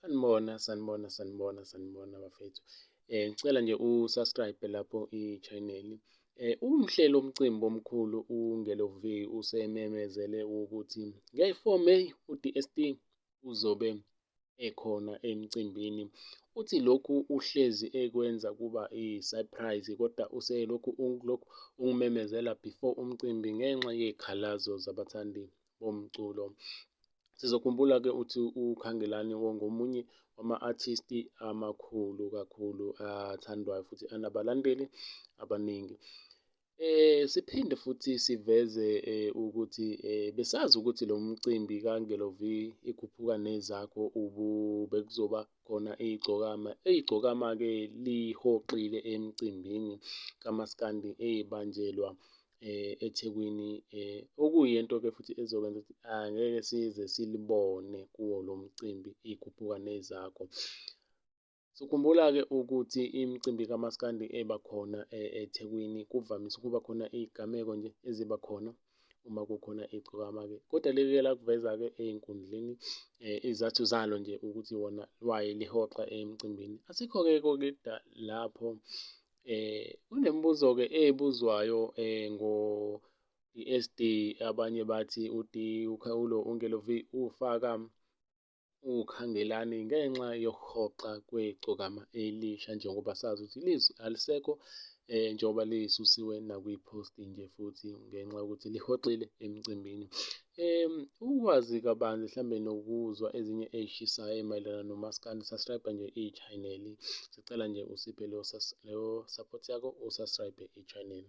Sanibona bafethu. Ngicela nje u-subscribe lapho i-channel. Umhleli womcimbi omkhulu uNgelo V usememezele ukuthi ngey'four May u-DST uzobe ekhona emcimbini. Uthi lokhu uhlezi ekwenza kuba i-surprise, kodwa uselokhu ungimemezela before umcimbi ngenxa yezikhalazo zabathandi bomculo. Sizokhumbula-ke uthi uKhangelani ngomunye wama-artist amakhulu kakhulu athandwayo futhi anabalandeli abaningi. Siphinde futhi siveze ukuthi besazi ukuthi lo mcimbi kaNgelo V ikhuphuka nezakho bekuzoba khona igcokama. Igcokama-ke lihoxile emcimbini kamaskandi ebanjelwa eThekwini, okuyinto-ke futhi ezokwenza ukuthi angeke size silibone kuwo lo mcimbi ikhuphuka nezakho. Sikhumbula-ke ukuthi imicimbi kamaskandi eba khona eThekwini kuvamise ukuba khona iy'gameko nje eziba khona uma kukhona igcokama-ke, kodwa like lakuveza-ke ey'nkundleni izathu zalo nje ukuthi wona why lihoxa emcimbini. Asikho-ke kokuda lapho kunemibuzo-ke ebuzwayo ngo-DSD. Abanye bathi uNgelo V ufaka uKhangelani ngenxa yokuhoxa kwegcokama elisha, njengoba sazi ukuthi alisekho njengoba lisusiwe nakwi-post nje futhi ngenxa yokuthi lihoxile emcimbini. Ukwazi kabanzi mhlambe nokuzwa ezinye ey'shisayo mayelana nomaskandi, subscribe nje i-channel. Sicela nje usiphe leyo support yakho, u-subscribe i-channel.